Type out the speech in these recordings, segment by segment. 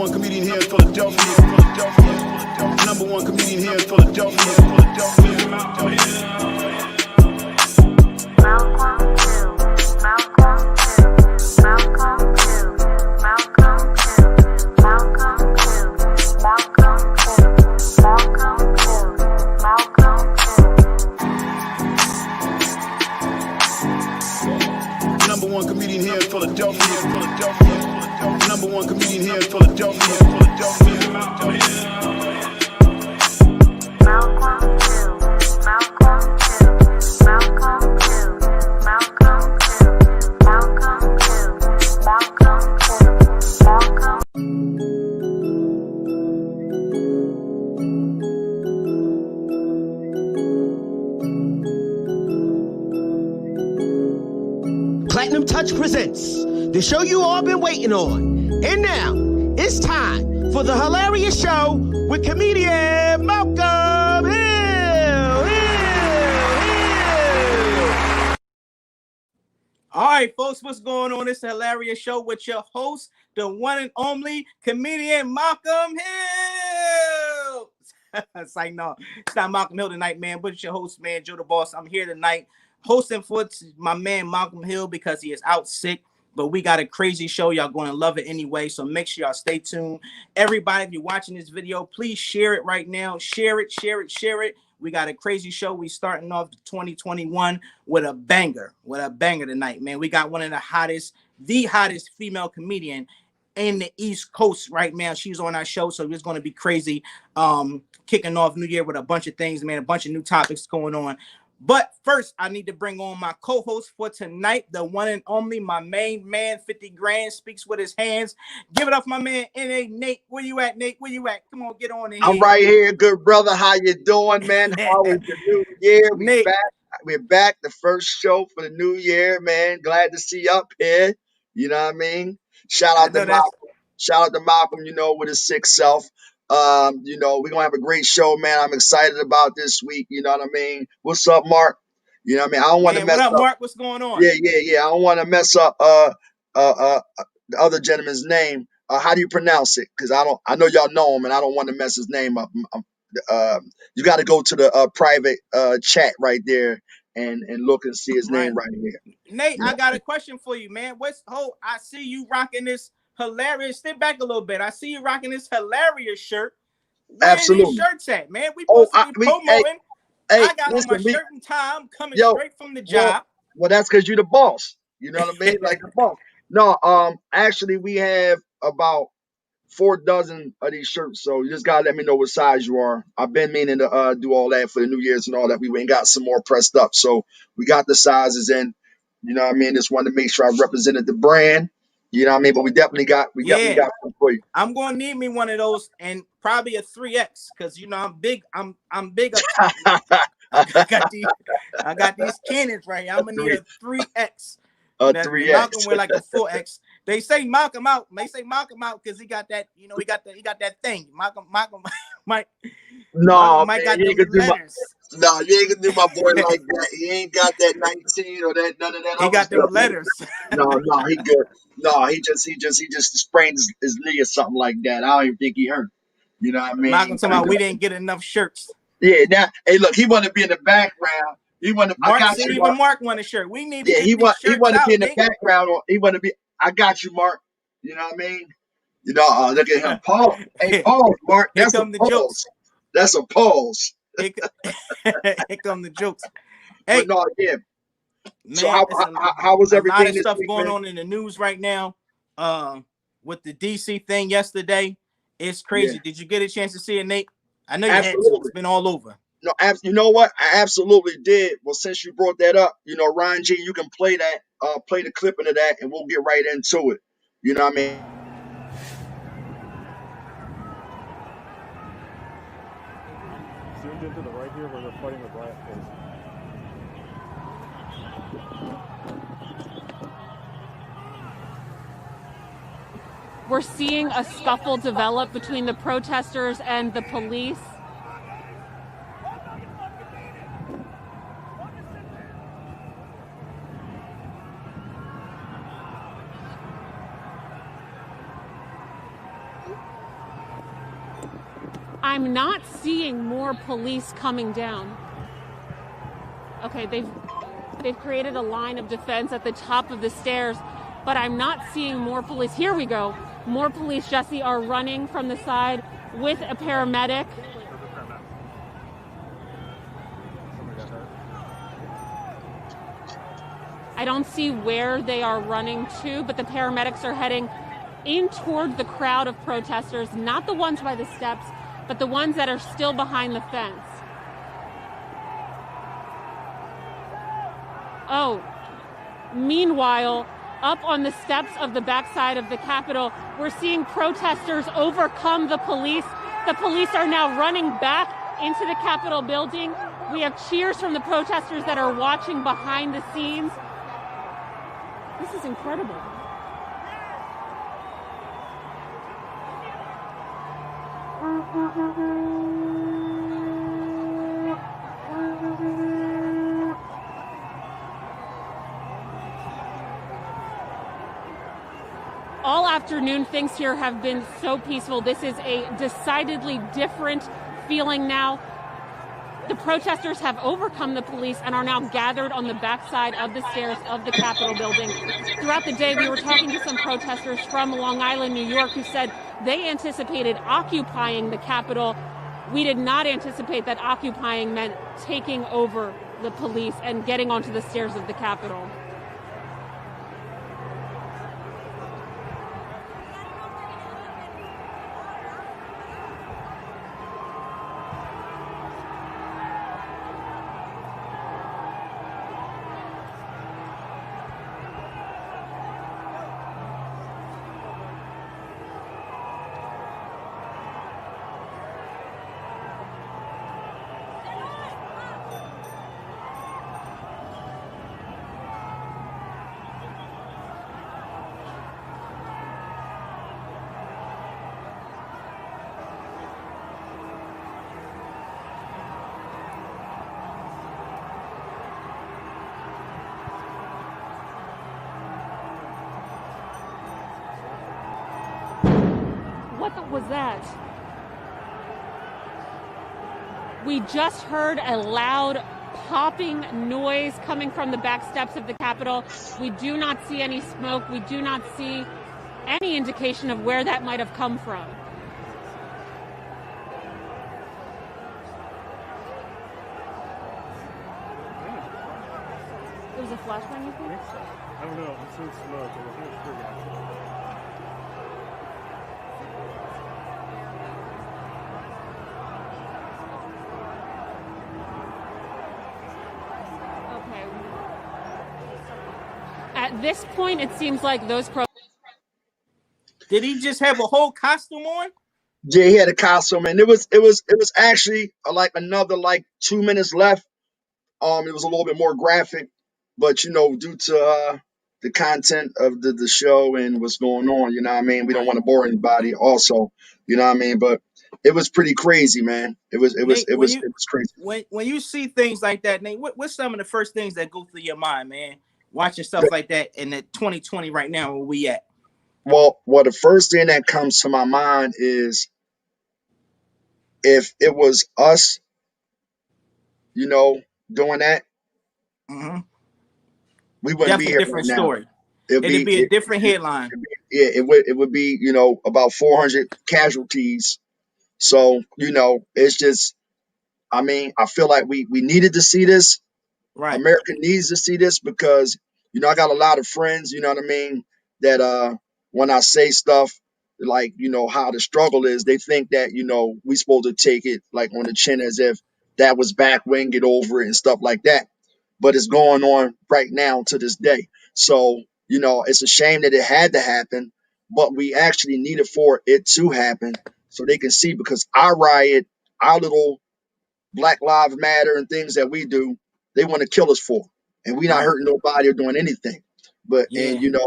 one comedian here in Philadelphia. Number one comedian here in Philadelphia. Number one comedian here in Philadelphia. Number one comedian here in Philadelphia. Platinumtouchpresents, the show you all been waiting on. And now, it's time for the Hill-arious Show with comedian Malcolm Hill. All right, folks, what's going on? It's the Hill-arious Show with your host, the one and only comedian Malcolm Hill. It's like, no, it's not Malcolm Hill tonight, man, but it's your host, man, Joe the Boss. I'm here tonight hosting for my man Malcolm Hill because he is out sick, but we got a crazy show. Y'all going to love it anyway, so make sure y'all stay tuned. Everybody, if you're watching this video, please share it right now. Share it. We got a crazy show. We starting off 2021 with a banger tonight, man. We got one of the hottest female comedian in the East Coast right now. She's on our show, so it's going to be crazy. Kicking off New Year with a bunch of things, man, a bunch of new topics going on. But first, I need to bring on my co-host for tonight, the one and only, my main man, 50 grand, speaks with his hands. Give it up for my man, N.A. Nate. Where you at, Nate? Where you at? Come on, get on in here. I'm right here, good brother. How you doing, man? How was the new year? We're back. The first show for the new year, man. Glad to see you up here. You know what I mean? Shout out to Malcolm, you know, with his sick self. You know, we're gonna have a great show, man. I'm excited about this week, you know what I mean? What's up, Mark? You know what I mean? I don't want to mess up. Mark? What's going on? Yeah. I don't want to mess up the other gentleman's name. How do you pronounce it? Because I know y'all know him, and I don't want to mess his name up. You got to go to the private chat right there and look and see his name right here. Nate, I got a question for you, man. I see you rocking this hilarious. Step back a little bit. I see you rocking this hilarious shirt. Where Absolutely. These shirts at, man? We supposed to be promoting. I got on my shirt and tie. I'm coming straight from the job. Well, that's because you're the boss. You know what I mean? Like the boss. No, actually, we have about 4 dozen of these shirts, so you just gotta let me know what size you are. I've been meaning to do all that for the New Year's and all that. We went and got some more pressed up, so we got the sizes in. You know what I mean? Just wanted to make sure I represented the brand. You know what I mean? But we definitely got some for you. I'm gonna need me one of those, and probably a 3X, because you know I'm big. I'm big up top. I got these cannons right here. I'm gonna need a 3X. A 3X. Malcolm wear like a 4X. They say Malcolm out. They say Malcolm out because he got that. You know, he got that thing. Malcolm might. No, Malcolm man, got you ain't gonna do my boy like that. He ain't got that 19 or that none of that. He got them letters. No, he good. No, he just sprained his knee or something like that. I don't even think he hurt. You know what I mean? Malcolm talking about we didn't get enough shirts. Yeah. Now, hey, look, he want to be in the background. He want to. Mark want a shirt. We need to. Yeah, he want to be in the background. Or he want to be. I got you, Mark. You know what I mean? You know, look at him. Pause. Hey, pause, Mark. That's a pause. Jokes. That's a pause. Here come the jokes. Hey, but no, yeah. Man, so how was everything? A lot of this stuff week, going man? on in the news right now. With the DC thing yesterday, it's crazy. Yeah. Did you get a chance to see it, Nate? I know you had to. It's been all over. No, you know what? I absolutely did. Well, since you brought that up, you know, Ryan G, you can play that, play the clip into that, and we'll get right into it. You know what I mean? Zoomed into the right here where they're fighting the riot case. We're seeing a scuffle develop between the protesters and the police. I'm not seeing more police coming down. Okay, they've created a line of defense at the top of the stairs, but I'm not seeing more police. Here we go. More police, Jesse, are running from the side with a paramedic. I don't see where they are running to, but the paramedics are heading in toward the crowd of protesters, not the ones by the steps, but the ones that are still behind the fence. Oh, meanwhile, up on the steps of the backside of the Capitol, we're seeing protesters overcome the police. The police are now running back into the Capitol building. We have cheers from the protesters that are watching behind the scenes. This is incredible. All afternoon, things here have been so peaceful. This is a decidedly different feeling now. The protesters have overcome the police and are now gathered on the backside of the stairs of the Capitol building. Throughout the day, we were talking to some protesters from Long Island, New York, who said they anticipated occupying the Capitol. We did not anticipate that occupying meant taking over the police and getting onto the stairs of the Capitol. What was that? We just heard a loud popping noise coming from the back steps of the Capitol. We do not see any smoke. We do not see any indication of where that might have come from. It was a flashbang, you think? I think so. I don't know. I'm seeing smoke. I think it's pretty active. At this point, it seems like those Did he just have a whole costume on? Yeah, he had a costume, and it was actually like another 2 minutes left. It was a little bit more graphic, but due to the content of the show and what's going on, you know what I mean? We don't want to bore anybody also, you know what I mean? But it was pretty crazy, man. It was crazy. When you see things like that, Nate, what's some of the first things that go through your mind, man? Watching stuff like that in the 2020 right now, where we at? Well, the first thing that comes to my mind is if it was us, doing that, we wouldn't be here right now. Story. It'd be a different headline. It would be, about 400 casualties. So, it's just, I mean, I feel like we needed to see this. Right. America needs to see this because, I got a lot of friends, you know what I mean, that when I say stuff like, how the struggle is, they think that, we supposed to take it like on the chin as if that was back when, get over it and stuff like that. But it's going on right now to this day. So, it's a shame that it had to happen, but we actually needed for it to happen so they can see, because our riot, our little Black Lives Matter and things that we do, they want to kill us for. And we're not hurting nobody or doing anything. But, and, I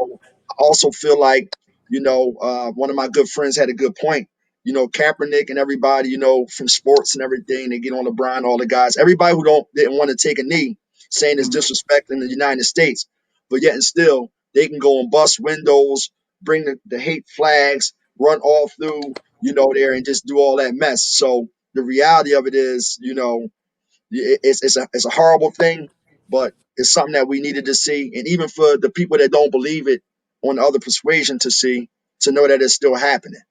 also feel like, one of my good friends had a good point. Kaepernick and everybody, from sports and everything, they get on LeBron, all the guys, everybody who didn't want to take a knee, saying it's disrespecting the United States, but yet and still they can go and bust windows, bring the hate flags, run all through, there and just do all that mess. So, the reality of it is, it's a horrible thing, but it's something that we needed to see, and even for the people that don't believe it on the other persuasion to see, to know that it's still happening.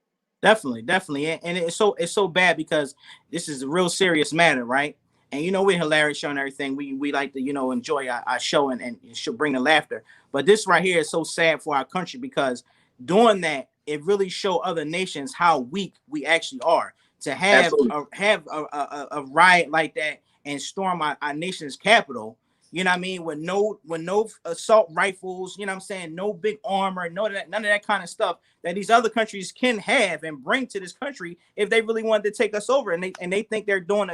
Definitely, and it's so bad because this is a real serious matter, right? And we're Hill-arious Show and everything. We like to enjoy our show and should bring the laughter. But this right here is so sad for our country because doing that, it really show other nations how weak we actually are. To have a riot like that and storm our nation's capital, you know what I mean, with no assault rifles, you know what I'm saying, no big armor, none of that kind of stuff that these other countries can have and bring to this country if they really wanted to take us over, and they think they're doing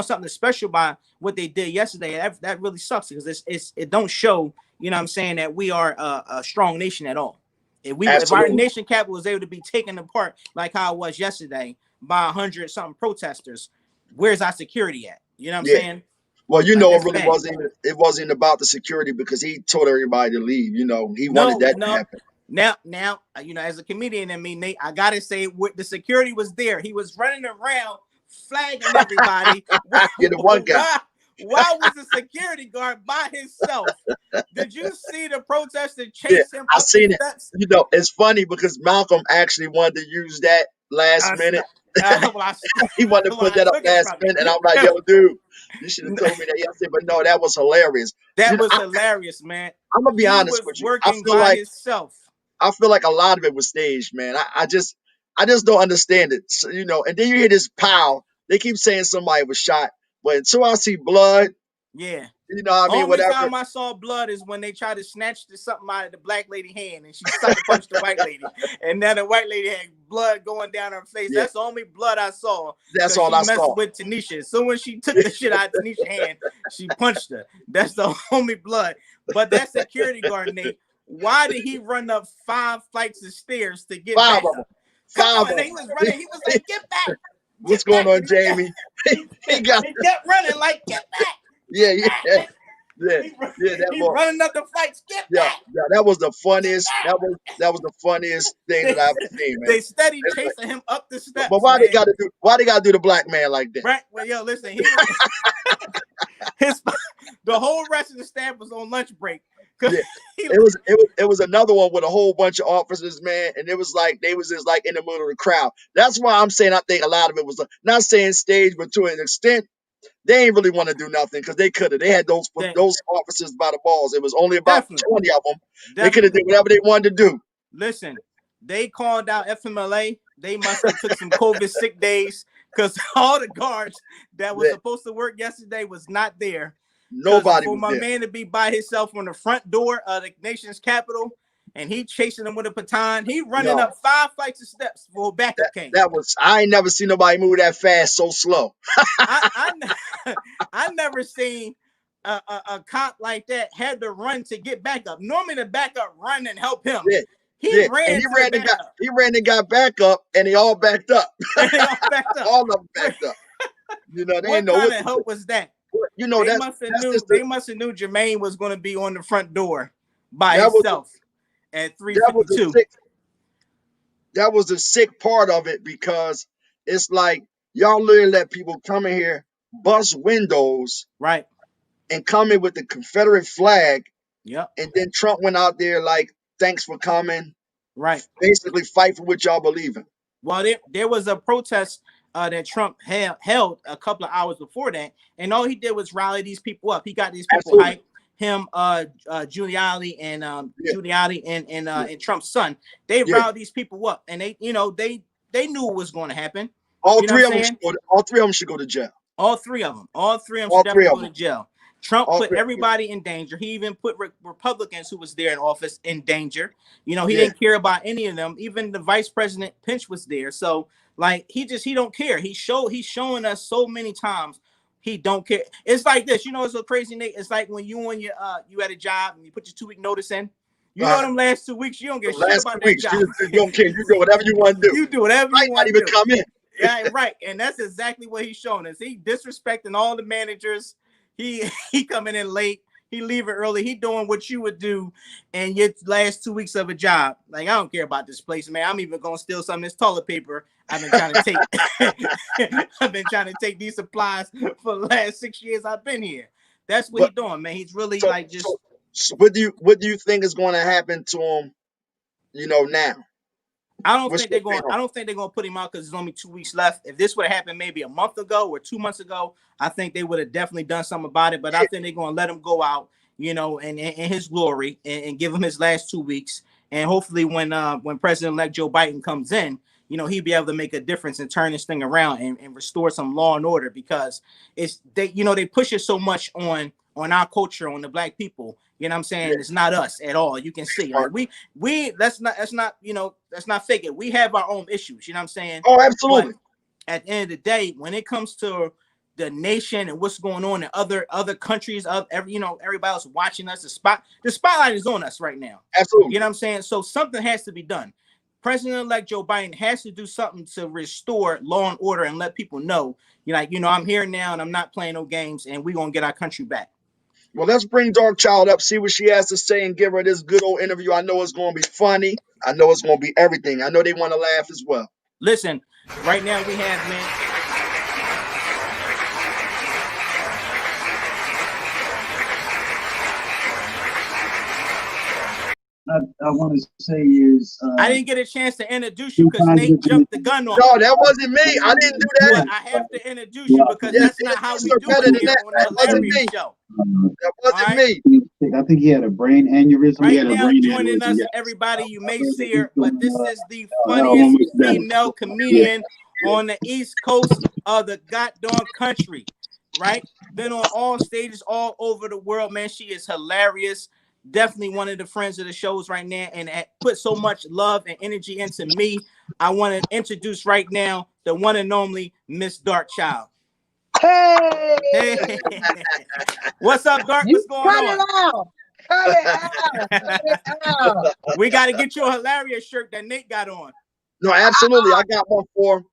something special by what they did yesterday. That really sucks because it don't show, you know what I'm saying, that we are a strong nation at all. If our nation capital was able to be taken apart like how it was yesterday by 100-something protesters, where's our security at? You know what I'm saying? Well, it really wasn't about the security because he told everybody to leave. He wanted that to happen. Now, as a comedian, Nate, I gotta say, the security was there. He was running around flagging everybody. Get the one guy. Why was the security guard by himself? Did you see the protester chase him? I seen it. It's funny because Malcolm actually wanted to use that last minute. He wanted to put that up last minute, and I'm like, yo, dude, you should have told me that yesterday. But no, that was hilarious. That was hilarious, man. I'm gonna be honest with you. I feel like a lot of it was staged, man. I just don't understand it. So, and then you hear this pow. They keep saying somebody was shot, but until I see blood, yeah. Whatever. Only time I saw blood is when they tried to snatch something out of the black lady hand and she sucker punched the white lady. And then the white lady had blood going down her face. Yeah. That's the only blood I saw. That's all I saw. With Tanisha. So when she took the shit out of Tanisha's hand, she punched her. That's the only blood. But that security guard, Nate, why did he run up 5 flights of stairs to get back? Come on, he was running. He was like, get back. What's going on, Jamie? He kept running like, get back. Yeah. He's running up the flights. Get back. Yeah, that was the funniest. That was the funniest thing that I've ever seen, man. They steady chasing him up the steps. But why they got to do the black man like that? Right. Well, yo, listen. The whole rest of the staff was on lunch break. Yeah. It was another one with a whole bunch of officers, man, and it was like they was just like in the middle of the crowd. That's why I'm saying I think a lot of it was not saying staged, but to an extent. They ain't really want to do nothing because they could have. They had those officers by the balls. It was only about 20 of them. They could have did whatever they wanted to do. Listen, they called out FMLA. They must have took some COVID sick days because all the guards that was supposed to work yesterday was not there. Nobody for was my there. man to be by himself on the front door of the nation's capital, and he chasing them with a baton. He running up 5 flights of steps for a backup came. I ain't never seen nobody move that fast so slow. I never seen a cop like that had to run to get back up. Normally the backup run and help him. Yeah. He ran and got back up, and they all backed up. All of them backed up. They didn't know what kind of help was that. They must have knew Jermaine was going to be on the front door by himself at 3:52. That was the sick part of it because it's like y'all literally let people come in here, bust windows, right, and come in with the Confederate flag. Yep. And then Trump went out there like, "Thanks for coming." Right. Basically, fight for what y'all believe in. Well, there was a protest that Trump held a couple of hours before that, and all he did was rally these people up. He got these people hyped. Him, Giuliani, and Trump's son. They riled these people up, and they knew what was going to happen. All three of them should go to jail. All three of them should definitely go to jail. Trump put everybody in danger. He even put Republicans who was there in office in danger. He didn't care about any of them. Even the vice president Pinch was there. So like he don't care. He's showing us so many times he don't care. It's like this. It's so crazy, Nate. It's like when you on your you at a job and you put your 2-week notice in. Them last 2 weeks, you don't give shit about that job. You don't care. You do whatever you want to do. You do whatever you want to do. Not even come in. Yeah, right. And that's exactly what he's showing us. He disrespecting all the managers. He coming in late. he leaving early. He doing what you would do in your last 2 weeks of a job. Like, I don't care about this place, man. I'm even gonna steal some of this toilet paper I've been trying to take. I've been trying to take these supplies for the last 6 years I've been here. That's what he's doing, man. He's really like just. So what do you think is going to happen to him? You know, now. I don't think they're going to put him out because there's only 2 weeks left. If this would have happened maybe a month ago or 2 months ago, I think they would have definitely done something about it. But I think they're going to let him go out, you know, in his glory and give him his last 2 weeks. And hopefully when President-elect Joe Biden comes in, you know, he'll be able to make a difference and turn this thing around and restore some law and order, because they push it so much on our culture, on the black people. You know what I'm saying? Yeah. It's not us at all. You can see, like, let's not fake it. We have our own issues. You know what I'm saying? Oh, absolutely. But at the end of the day, when it comes to the nation and what's going on in other countries, everybody else watching us, the spotlight is on us right now. Absolutely. You know what I'm saying? So something has to be done. President-elect Joe Biden has to do something to restore law and order and let people know, I'm here now and I'm not playing no games, and we're gonna get our country back. Well, let's bring Darkchild up, see what she has to say, and give her this good old interview. I know it's going to be funny. I know it's going to be everything. I know they want to laugh as well. Listen, right now we have, man. I want to say is I didn't get a chance to introduce you because Nate jumped the gun on me. No, that wasn't me. I didn't do that. But I have to introduce you because that's not how we do it here on the Hill-arious Show. That wasn't me. I think he had a brain aneurysm. Right now, joining us, everybody, you may see her, but this is the funniest female comedian on the East Coast of the goddamn country, right? Been on all stages all over the world, man. She is hilarious. Definitely one of the friends of the shows right now, and put so much love and energy into me. I want to introduce right now the one and only Miss Darkchild. Hey! What's up, Dark? What's going on? Cut it out! We got to get you a Hill-arious shirt that Nate got on. No, absolutely. I got one for.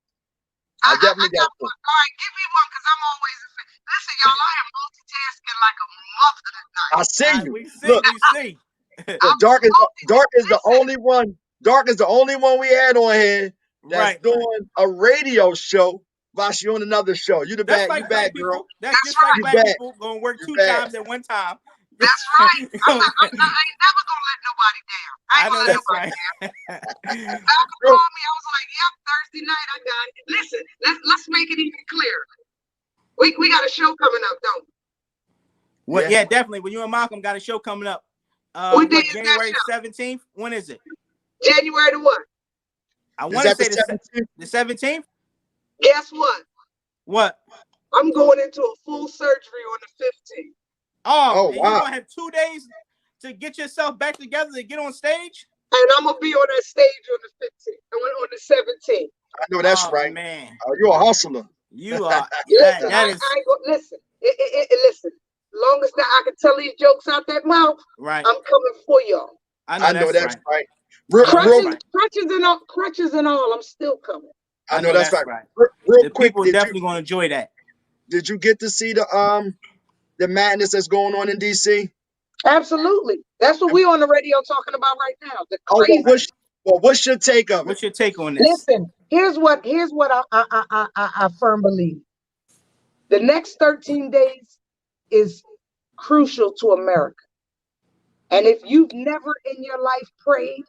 I definitely got one. All right, give me one because I'm always. Listen, y'all, I am multitasking like a mother tonight. I see you. We see. Dark is the only one. Dark is the only one we had on here that's doing a radio show while she on another show. You the bad, like you bad girl. That's just right. Like black people gonna work two jobs at one time. That's right. I ain't never gonna let nobody down. I know that's right. Malcolm called me. I was like, "Yep, Thursday night, I got it." Listen, let's make it even clearer. We got a show coming up, don't we? Well, yeah, definitely. When you and Malcolm got a show coming up, January 17th. When is it? January the what? I want to say the 17th. Guess what? What? I'm going into a full surgery on the 15th. Oh, wow. You're gonna have 2 days to get yourself back together to get on stage? And I'm gonna be on that stage on the 15th. On the 17th. I know that's right, man. You're a hustler. You are. Listen, listen. Listen. Long as I can tell these jokes out that mouth, right? I'm coming for y'all. I know that's right. Crutches and all, I'm still coming. I know that's right. Real quick, people definitely gonna enjoy that. Did you get to see the madness that's going on in DC? Absolutely. That's what we're on the radio talking about right now. The crazy. What's your take of it? What's your take on this? Listen, here's what I firm believe. The next 13 days is crucial to America. And if you've never in your life prayed,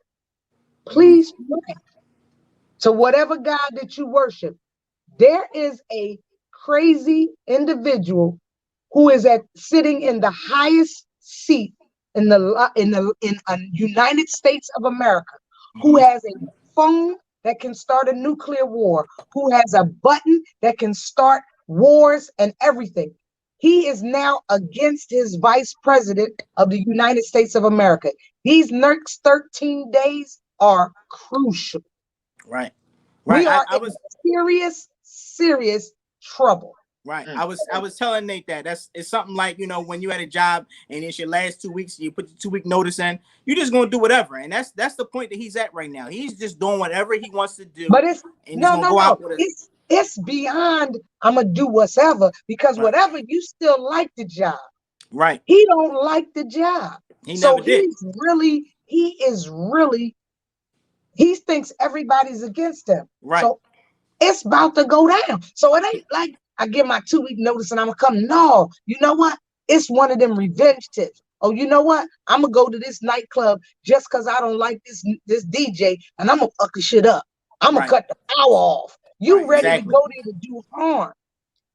please pray to whatever God that you worship. There is a crazy individual who is sitting in the highest seat in the United States of America, who has a phone that can start a nuclear war, who has a button that can start wars and everything. He is now against his vice president of the United States of America. These next 13 days are crucial. Right. We are in serious trouble. Right. I was telling Nate that it's something like, when you at a job and it's your last 2 weeks, you put the 2 week notice in, you're just gonna do whatever. And that's the point that he's at right now. He's just doing whatever he wants to do. But it's beyond I'm gonna do whatever, because whatever, you still like the job. Right. He don't like the job. He So never did. He thinks everybody's against him. Right. So it's about to go down. So it ain't like I give my 2-week notice and I'm gonna come. No, you know what? It's one of them revenge tips. Oh, you know what? I'm gonna go to this nightclub just because I don't like this DJ, and I'm gonna fuck the shit up. I'm gonna cut the power off. You ready to go there to do harm?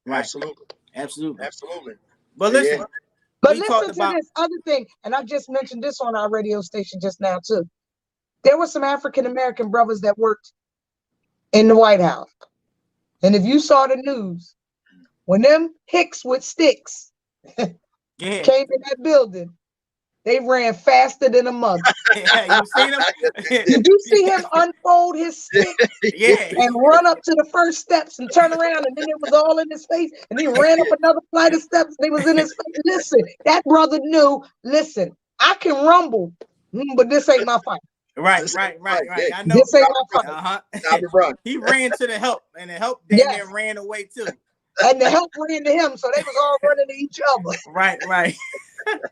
Right. Absolutely. Absolutely. Absolutely. But listen, but listen to this other thing, and I just mentioned this on our radio station just now too. There were some African American brothers that worked in the White House, and if you saw the news, when them Hicks with sticks came in that building, they ran faster than a mother. Yeah, you seen him? Did you see him unfold his stick and run up to the first steps and turn around, and then it was all in his face, and he ran up another flight of steps and it was in his face? Listen, that brother knew, listen, I can rumble, but this ain't my fight. Right. I know. This ain't my fight. He ran to the help, and the help then ran away too. And the help ran to him, so they was all running to each other. Right.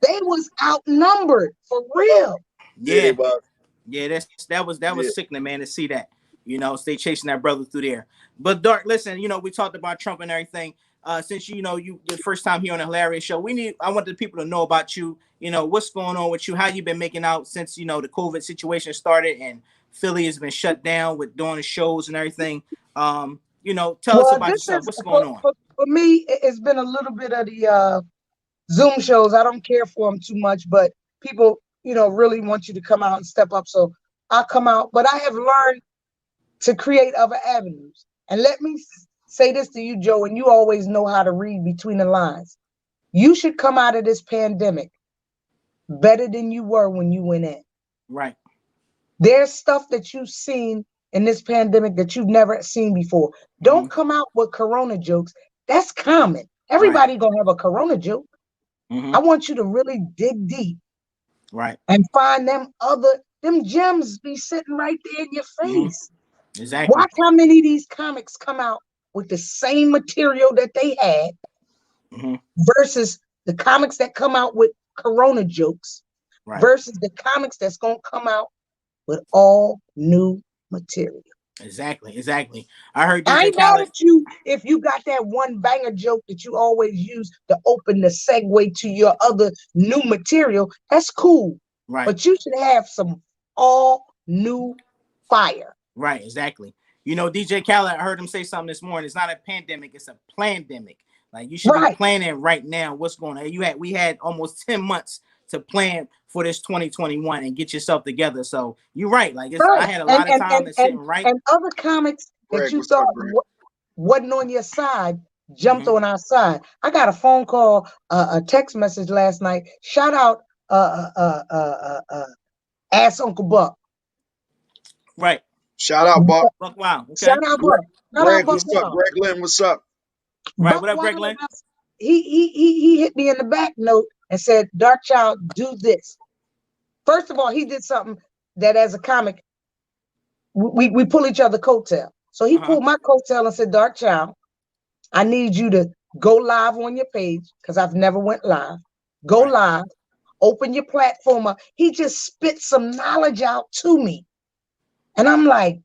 They was outnumbered for real. Yeah, that was sickening, man, to see that. You know, stay chasing that brother through there. But Dark, listen, you know, we talked about Trump and everything. Since you the first time here on the Hill-arious Show, I want the people to know about you. You know, what's going on with you? How you been making out since the COVID situation started and Philly has been shut down with doing the shows and everything. Tell us about yourself. What's going on? For me, it's been a little bit of the Zoom shows. I don't care for them too much, but people, really want you to come out and step up. So I come out, but I have learned to create other avenues. And let me say this to you, Joe, and you always know how to read between the lines. You should come out of this pandemic better than you were when you went in. Right. There's stuff that you've seen in this pandemic that you've never seen before. Don't come out with Corona jokes. That's common. Everybody gonna have a Corona joke. I want you to really dig deep. Right. And find them gems be sitting right there in your face. Exactly. Watch how many of these comics come out with the same material that they had versus the comics that come out with Corona jokes versus the comics that's gonna come out with all new material. Exactly. I heard I DJ know Khaled. that if you got that one banger joke that you always use to open the segue to your other new material, that's cool. Right. But you should have some all new fire. Right, exactly. DJ Khaled, I heard him say something this morning. It's not a pandemic, it's a plandemic. Like you should be planning right now what's going on. We had almost 10 months to plan for this 2021 and get yourself together. So you're right. Like I had a lot of time to sit and write. And other comics that you thought wasn't on your side jumped on our side. I got a phone call, a text message last night. Shout out Ass Uncle Buck. Right. Shout out Buck. Buck Wow. Okay. Shout out Buck. Greg, what's up? Greg Lynn, what's up? Right. Buck what up, Greg Lynn? He hit me in the back note and said, Darkchild, do this. First of all, he did something that as a comic, we pull each other coattail. So he pulled my coattail and said, Darkchild, I need you to go live on your page because I've never went live. Go live, open your platform up. He just spit some knowledge out to me. And I'm like,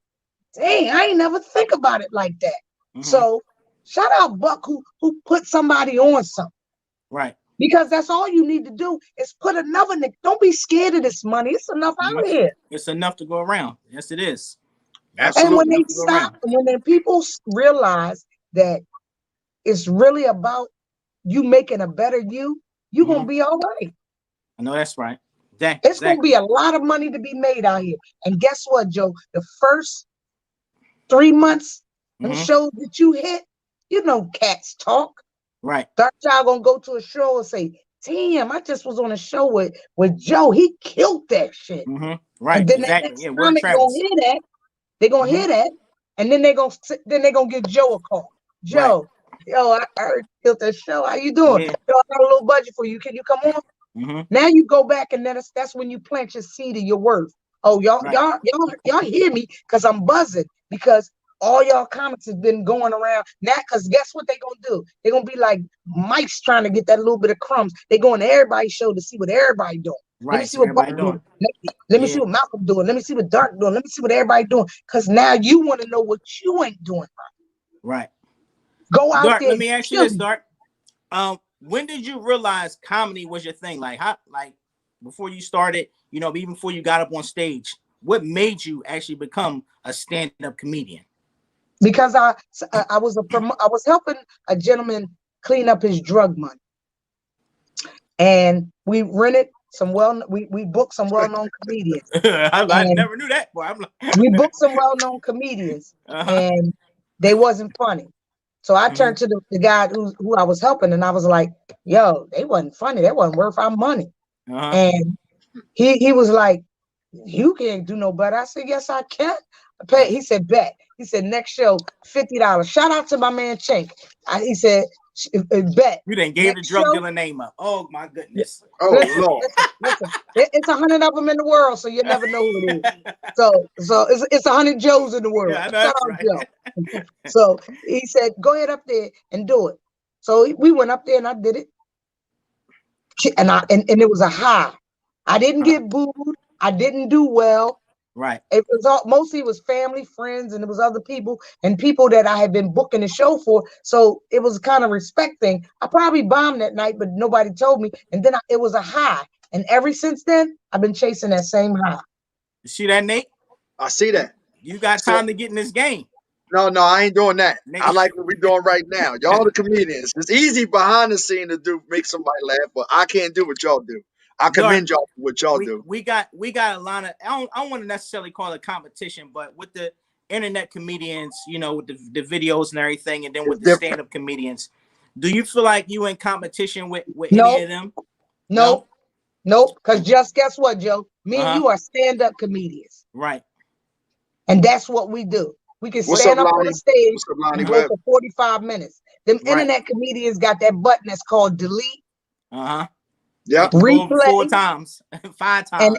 dang, I ain't never think about it like that. So shout out Buck who put somebody on something. Right. Because that's all you need to do is put another nigga. Don't be scared of this money. It's enough out here. It's enough to go around. Yes, it is. Absolutely. And when they stop, when then people realize that it's really about you making a better you're gonna be all right. I know that's right. It's gonna be a lot of money to be made out here. And guess what, Joe? The first 3 months, them shows that you hit, cats talk. Right. Darkchild gonna go to a show and say, damn, I just was on a show with Joe. He killed that shit. Right. And then exactly. the next time gonna hear that. They're gonna hear that, and then they're gonna give Joe a call. Joe, yo, I heard you killed that show. How you doing? Yo, I got a little budget for you. Can you come on? Now you go back, and then that's when you plant your seed of your worth. Oh, y'all hear me because I'm buzzing because all y'all comics has been going around now, because guess what they gonna do? They're gonna be like mice trying to get that little bit of crumbs. They going to everybody's show to see what everybody doing. Right. Let me see what Buck doing. Let me see what Malcolm doing. Let me see what Dark doing. Let me see what everybody doing. Because now you want to know what you ain't doing. Right. Go out Dark, there. let me ask you this, Dark. When did you realize comedy was your thing? Like, how, like before you started, you know, even before you got up on stage, what made you actually become a stand-up comedian? Because I was helping a gentleman clean up his drug money, and we rented some we booked some well-known comedians. I never knew that. Boy, I'm like we booked some well-known comedians, and they wasn't funny. So I turned to the guy who I was helping, and I was like, "Yo, they wasn't funny. They wasn't worth our money." And he was like, "You can't do no better." I said, "Yes, I can." He said, "Bet." He said, "Next show, $50." Shout out to my man Chink. He said, "Bet." You didn't gave the drug dealer name up. Oh my goodness. Oh Lord. Listen. It's 100 of them in the world, so you never know who it is. So it's 100 Joes in the world. Yeah, I know, Shout out right. Joe. So he said, "Go ahead up there and do it." So we went up there and I did it, and it was a high. I didn't get booed. I didn't do well. Right. It was mostly it was family, friends, and it was other people and people that I had been booking the show for. So it was kind of respect thing. I probably bombed that night, but nobody told me. And then it was a high. And ever since then, I've been chasing that same high. You see that, Nate? I see that. You got time to get in this game. No, I ain't doing that. Nate. I like what we're doing right now. Y'all the comedians. It's easy behind the scene to make somebody laugh, but I can't do what y'all do. I commend y'all for what y'all do. We got a lot of, I don't want to necessarily call it competition, but with the internet comedians, you know, with the videos and everything, and then with the stand-up comedians, do you feel like you in competition with any of them? Nope. Because just guess what, Joe? Me and you are stand-up comedians. Right. And that's what we do. We can stand up on the stage and go for 45 minutes. Them internet comedians got that button that's called delete. Yeah. Replay 4 times, 5 times.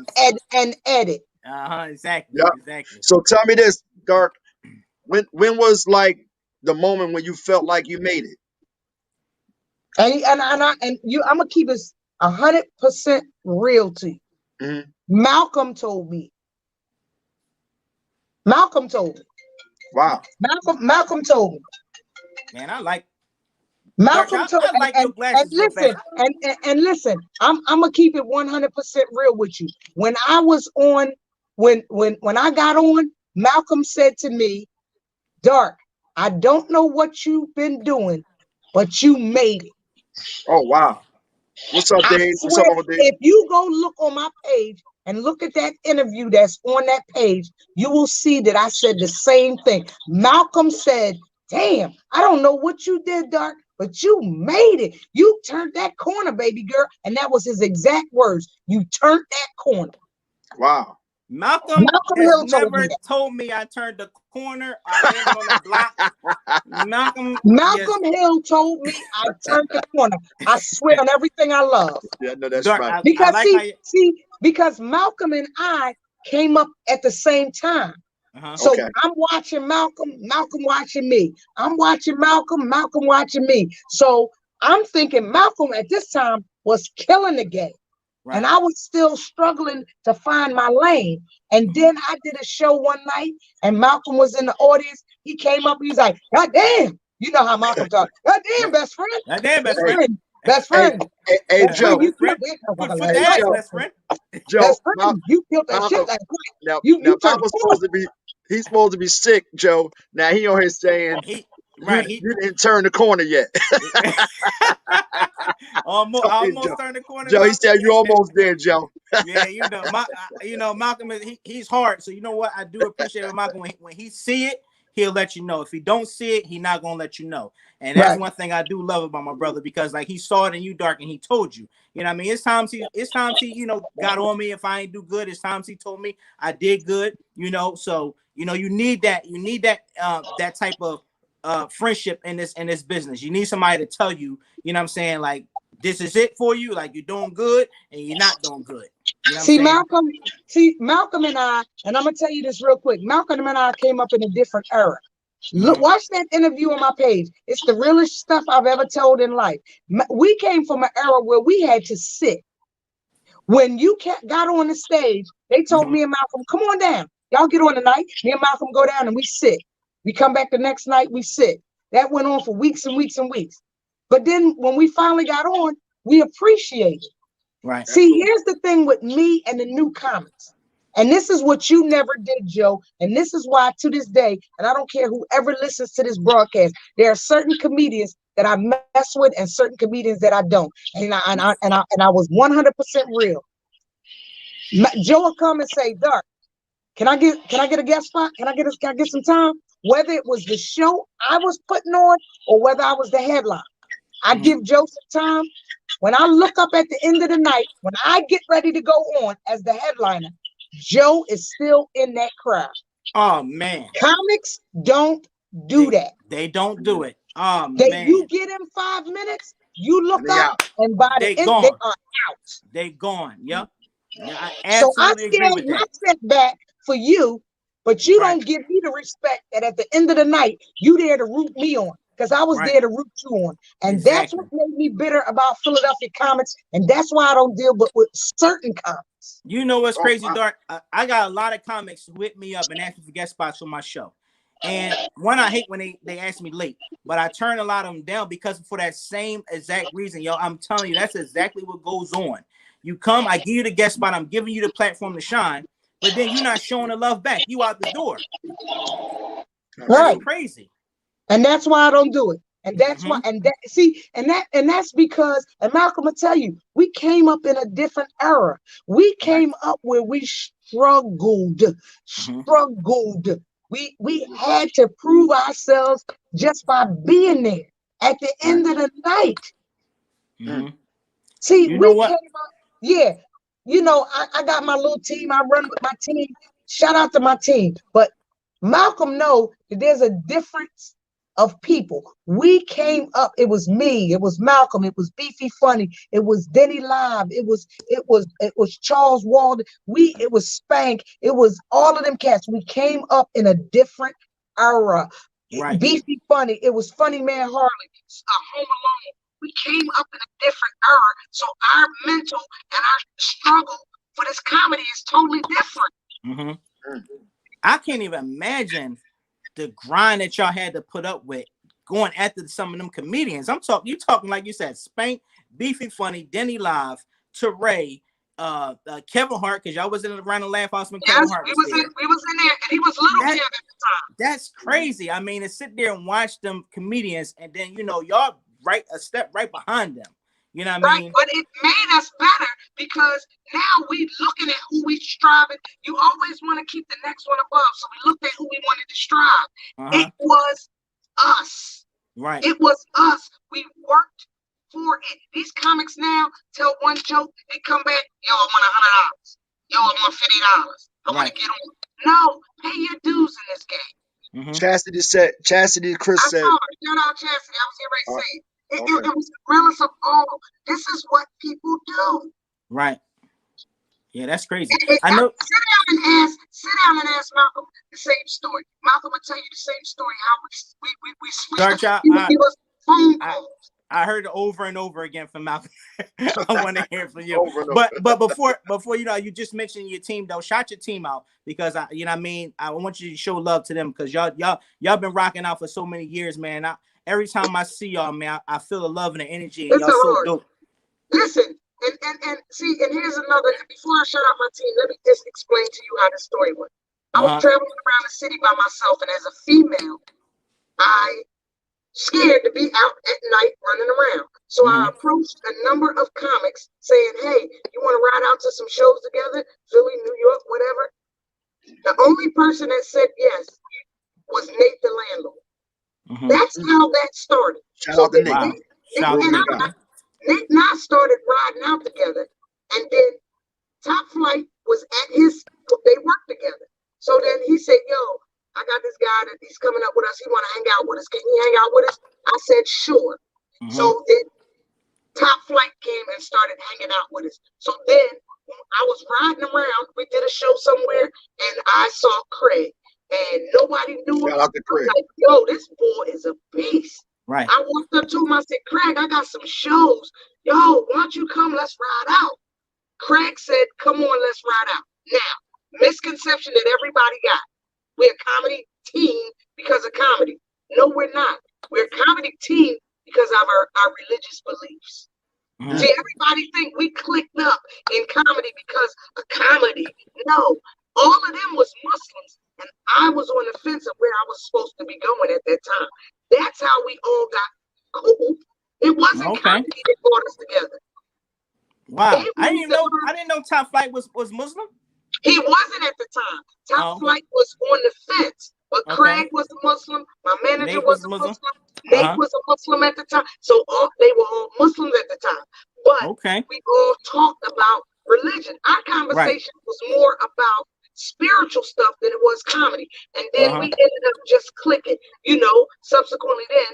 And edit. Exactly. Yep. Exactly. So tell me this, Dark. When was like the moment when you felt like you made it? And you, I'm gonna keep it 100% real to you. Malcolm told me. Malcolm told me. Wow. Malcolm told me. Man, I like. Malcolm told I like your glasses. And listen, I'm gonna keep it 100% real with you. When I was on, when I got on, Malcolm said to me, "Dark, I don't know what you've been doing, but you made it." Oh wow. What's up, Dave? What's up, Dave? If you go look on my page and look at that interview that's on that page, you will see that I said the same thing. Malcolm said, "Damn, I don't know what you did, Dark, but you made it. You turned that corner, baby girl." And that was his exact words. You turned that corner. Wow. Malcolm Hill never told me I turned the corner. I landed on the block. Malcolm Hill told me I turned the corner. I swear on everything I love. Yeah, no, that's Dark, right. Because because Malcolm and I came up at the same time. So I'm watching Malcolm watching me. I'm watching Malcolm watching me. So I'm thinking Malcolm at this time was killing the game. Right. And I was still struggling to find my lane. And then I did a show one night and Malcolm was in the audience. He came up, he's like, "God damn." You know how Malcolm talks. "God damn, best friend. God damn, best friend. Best friend." Hey, Joe. You killed best friend. Joe, best friend. You killed that shit like now Malcolm's supposed to be sick, Joe. Now he on here saying you didn't turn the corner yet. almost turned the corner. Joe, he said you almost there, Joe. Yeah, Malcolm he's hard. So you know what? I do appreciate it, Malcolm. When he see it, he'll let you know. If he don't see it, he's not gonna let you know. And that's one thing I do love about my brother, because like he saw it in you, Dark, and he told you. You know what I mean? It's times he got on me if I ain't do good. It's times he told me I did good. So you need that. You need that that type of friendship in this business. You need somebody to tell you, you know what I'm saying, like, this is it for you, like you're doing good and you're not doing good. You know Malcolm and I, and I'm gonna tell you this real quick. Malcolm and I came up in a different era. Look, watch that interview on my page. It's the realest stuff I've ever told in life. We came from an era where we had to sit. When you got on the stage, they told me and Malcolm, come on down. Y'all get on tonight. Me and Malcolm go down and we sit. We come back the next night, we sit. That went on for weeks and weeks and weeks. But then when we finally got on, we appreciated. Right. See, here's the thing with me and the new comics. And this is what you never did, Joe. And this is why to this day, and I don't care whoever listens to this broadcast, there are certain comedians that I mess with and certain comedians that I don't. And I was 100% real. Joe will come and say, Dark, can I get a guest spot? Can I get some time? Whether it was the show I was putting on or whether I was the headline. I give Joe some time. When I look up at the end of the night, when I get ready to go on as the headliner, Joe is still in that crowd. Oh man. Comics don't do that. They don't do it. Oh man. You get in 5 minutes, you look up, and by the end, they are out. They gone. Yep. Yeah, so I scaled my setback for you, but you don't give me the respect that at the end of the night, you there to root me on. Because I was there to root you on. And that's what made me bitter about Philadelphia comics. And that's why I don't deal with certain comics. You know what's crazy, Dark? I got a lot of comics who hit me up and ask me for guest spots on my show. And one, I hate when they ask me late, but I turn a lot of them down because for that same exact reason, yo. I'm telling you, that's exactly what goes on. You come, I give you the guest spot, I'm giving you the platform to shine, but then you're not showing the love back. You out the door. That's crazy. And that's why I don't do it. And that's why, and that's because, and Malcolm will tell you, we came up in a different era. We came up where we struggled. We had to prove ourselves just by being there at the end of the night. See, we came up, you know, I got my little team. I run with my team. Shout out to my team. But Malcolm know that there's a difference of people. We came up, it was me, it was Malcolm, it was Beefy Funny, it was Denny Live, it was Charles Walden, it was Spank, it was all of them cats. We came up in a different era. Beefy Funny, it was Funny Man Harley, Home Alone. We came up in a different era. So our mental and our struggle for this comedy is totally different. I can't even imagine the grind that y'all had to put up with going after some of them comedians. You talking like you said, Spank, Beefy Funny, Denny Live, Teray, Kevin Hart, because y'all was around the Laugh House when Kevin Hart was there. We was in there, and he was little Kevin at the time. That's crazy. I mean, to sit there and watch them comedians, and then y'all a step right behind them. You know what I mean? But it made us better because now we looking at who we striving. You always want to keep the next one above. So we looked at who we wanted to strive. It was us. Right. It was us. We worked for it. These comics now tell one joke and come back, yo, I want $100. Yo, I want $50. I want to get on. No, pay your dues in this game. Chastity, Chris said. Shout out Chastity. I was here ready to say it. It was the realest of all. This is what people do. Right. Yeah, that's crazy. I know. Sit down and ask Malcolm the same story. Malcolm will tell you the same story. How we Darkchild, I heard it over and over again from Malcolm. I want to hear from you. But before you just mentioned your team though. Shout your team out because I want you to show love to them because y'all been rocking out for so many years, man. Every time I see y'all, man, I feel the love and the energy, and y'all so dope. Listen, and see, and here's another. Before I shout out my team, let me just explain to you how the story went. I was traveling around the city by myself, and as a female, I scared to be out at night running around. So I approached a number of comics saying, "Hey, you want to ride out to some shows together? Philly, New York, whatever." The only person that said yes was Nate the landlord. That's how that started. Shout out to Nate. Nate and I started riding out together, and then Top Flight was at they worked together. So then he said, yo, I got this guy that he's coming up with us. He want to hang out with us. Can he hang out with us? I said, sure. So then Top Flight came and started hanging out with us. So then I was riding around. We did a show somewhere, and I saw Craig. and nobody knew him. Shout out to Craig. Like, yo, this boy is a beast. Right. I walked up to him, I said, Craig, I got some shows. Yo, why don't you come? Let's ride out. Craig said, come on, let's ride out. Now, misconception that everybody got. We're a comedy team because of comedy. No, we're not. We're a comedy team because of our religious beliefs. Mm-hmm. See, everybody think we clicked up in comedy because of comedy. No, all of them was Muslims, and I was on the fence of where I was supposed to be going at that time. That's how we all got cool. It wasn't comedy that brought us together. Wow, I didn't know Top Flight was Muslim. He wasn't at the time. Top Flight was on the fence, but Craig was a Muslim. My manager was a Muslim. Nate was a Muslim at the time. So they were all Muslims at the time. But we all talked about religion. Our conversation was more about spiritual stuff than it was comedy. And then we ended up just clicking. You know, subsequently then,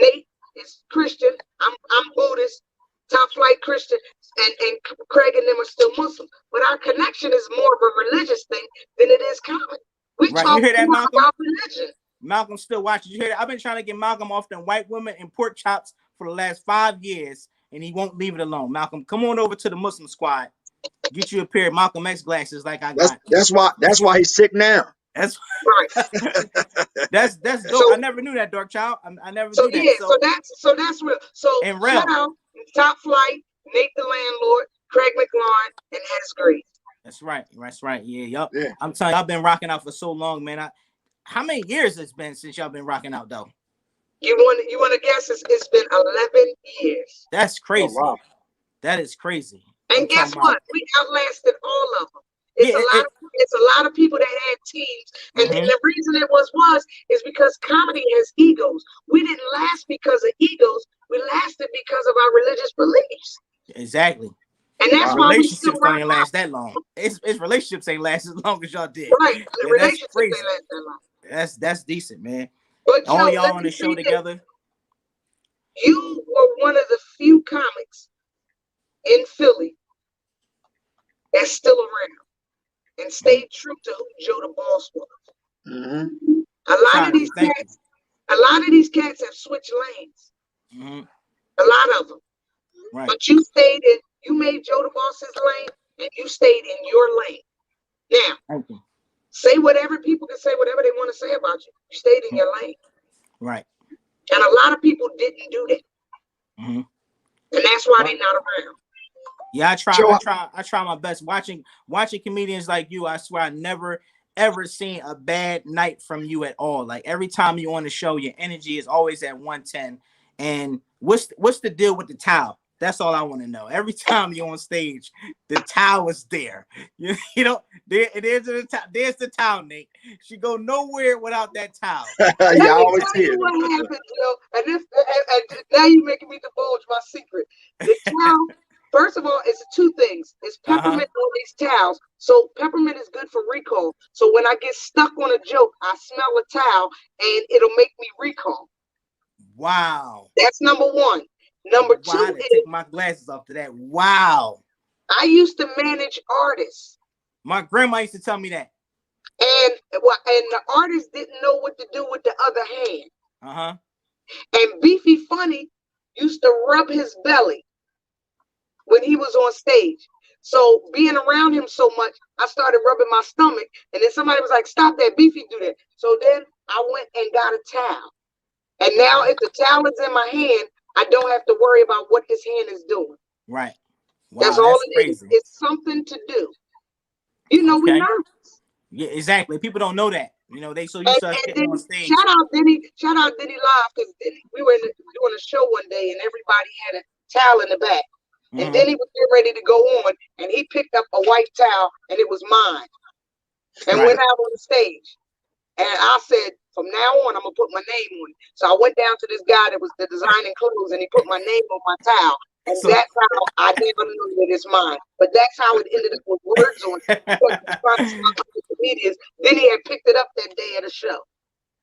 Nate is Christian. I'm Buddhist. Top Flight Christian, and Craig and them are still Muslim. But our connection is more of a religious thing than it is comedy. We talk you hear that, more Malcolm? about religion. Malcolm still watching. You hear that? I've been trying to get Malcolm off them white women and pork chops for the last 5 years, and he won't leave it alone. Malcolm, come on over to the Muslim squad. Get you a pair of Malcolm X glasses like I got. That's why he's sick now. That's right. that's dope. So, I never knew that, Darkchild. I never knew that. Yeah, so that's real. So and real. Shout out Top Flight, Nate the Landlord, Craig McLaurin, and Hez Grace. That's right. That's right. Yeah. I'm telling you, I've been rocking out for so long, man. How many years it's been since y'all been rocking out, though? You want to guess? It's been 11 years. That's crazy. Oh, wow. That is crazy. And guess what? We outlasted all of them. It's a lot of people that had teams, and the reason it was is because comedy has egos. We didn't last because of egos. We lasted because of our religious beliefs. Exactly. And that's why relationships don't even last that long. It's relationships ain't last as long as y'all did. Right. Yeah, relationships ain't last that long. That's decent, man. But all y'all on the show together. You were one of the few comics in Philly that's still around and stayed true to who Joe the Boss was. A lot of these cats have switched lanes. A lot of them. Right. But you made Joe the Boss his lane, and you stayed in your lane. Now, say whatever people can say, whatever they want to say about you. You stayed in your lane. Right. And a lot of people didn't do that. And that's why they're not around. Yeah, I try my best. Watching comedians like you, I swear I never ever seen a bad night from you at all. Like every time you're on the show, your energy is always at 110. And what's the deal with the towel? That's all I want to know. Every time you're on stage, the towel is there. You know, there's the towel, Nate. She go nowhere without that towel. Yeah, I always see it. What happened, Joe? And now you're making me divulge my secret. The towel. First of all, it's two things. It's peppermint on these towels. So peppermint is good for recall. So when I get stuck on a joke, I smell a towel and it'll make me recall. Wow. That's number one. Number two I had to take my glasses off to that. Wow. I used to manage artists. My grandma used to tell me that. And the artist didn't know what to do with the other hand. And Beefy Funny used to rub his belly when he was on stage. So being around him so much, I started rubbing my stomach. And then somebody was like, stop that, Beefy do that. So then I went and got a towel. And now if the towel is in my hand, I don't have to worry about what his hand is doing. Right. Wow, that's all it is. It's something to do. You know, we're nervous. Yeah, exactly. People don't know that. You know, they so used to getting on stage. Shout out Denny Live, because we were doing a show one day and everybody had a towel in the back. And then he was getting ready to go on, and he picked up a white towel, and it was mine, and went out on the stage. And I said, from now on, I'm going to put my name on it. So I went down to this guy that was the designing clothes, and he put my name on my towel. And that's how I never knew that it's mine. But that's how it ended up with words on it. Comedians. Then he had picked it up that day at a show.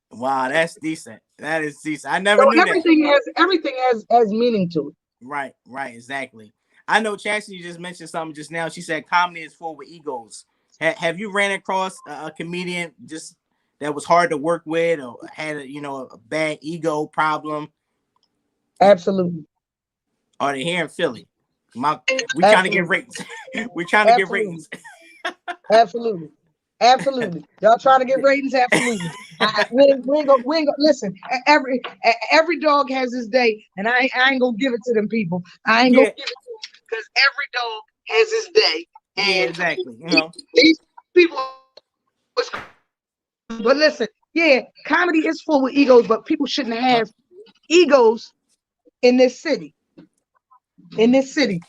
Wow, that's decent. That is decent. I never knew that. Everything has meaning to it. Right, exactly. I know Chastity just mentioned something just now. She said comedy is full with egos. Have you ran across a comedian just that was hard to work with, or had a bad ego problem? Absolutely. Are they here in Philly? We trying to get ratings. We're trying to get ratings. Absolutely. Absolutely. Y'all trying to get ratings? Absolutely. We ain't gonna listen. Every dog has his day, and I ain't gonna give it to them people. I ain't gonna give it to them because every dog has his day. And yeah, exactly. These people. But listen, yeah, comedy is full with egos, but people shouldn't have egos in this city.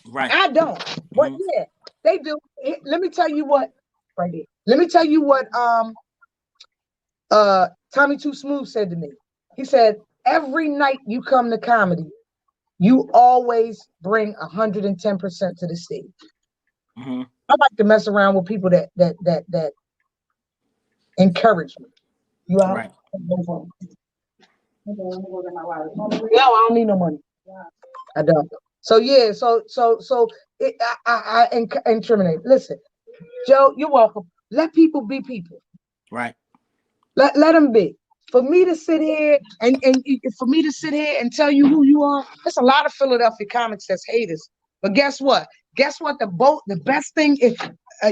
Right. I don't. But yeah, they do. Let me tell you what. Right there. Let me tell you what Tommy Too Smooth said to me. He said, every night you come to comedy, you always bring 110% to the stage. I like to mess around with people that encourage me. You out? Right. No, I don't need no money. I don't. So yeah, I incriminate. Listen, Joe, you're welcome. Let people be people. Right. Let them be. For me to sit here and tell you who you are, there's a lot of Philadelphia comics that's haters. But guess what? The best thing is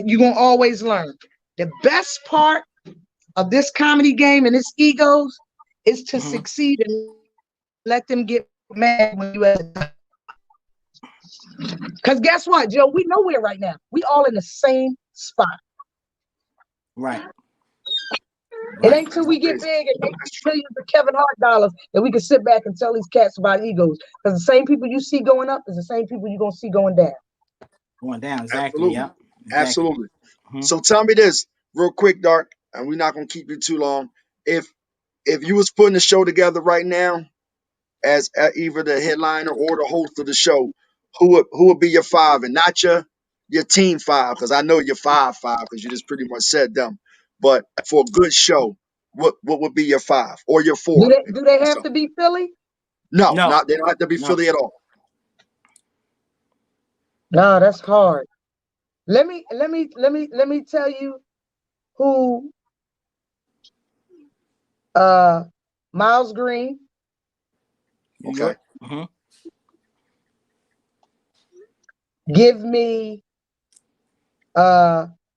you're gonna always learn. The best part of this comedy game and its egos is to succeed and let them get mad when you at. Because guess what, Joe? We nowhere right now. We all in the same spot. Right. It ain't till we get big and make trillions of Kevin Hart dollars that we can sit back and tell these cats about egos. Because the same people you see going up is the same people you're gonna see going down. Going down, exactly. Absolutely. Yeah. Exactly. Absolutely. So tell me this real quick, Dark, and we're not gonna keep you too long. If you was putting the show together right now as either the headliner or the host of the show, who would be your five, and not your team five, because I know you're five because you just pretty much said them. But for a good show, what would be your five or your four? Do they have to be Philly? No, they don't have to be Philly at all. No, that's hard. Let me tell you who Miles Green. Okay. Give me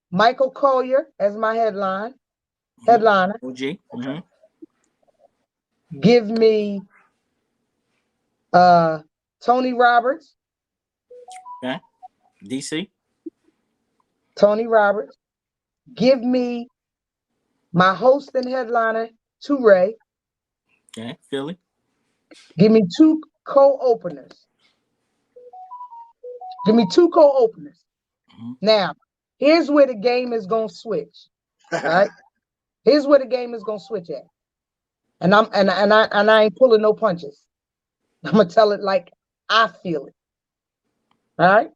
Michael Collier as my headliner. OG. Give me Tony Roberts. Okay. DC. Tony Roberts. Give me my host and headliner, Toure. Okay. Philly. Give me two co-openers. Now, here's where the game is gonna switch. Right? Here's where the game is gonna switch at. And I ain't pulling no punches. I'm gonna tell it like I feel it. All right?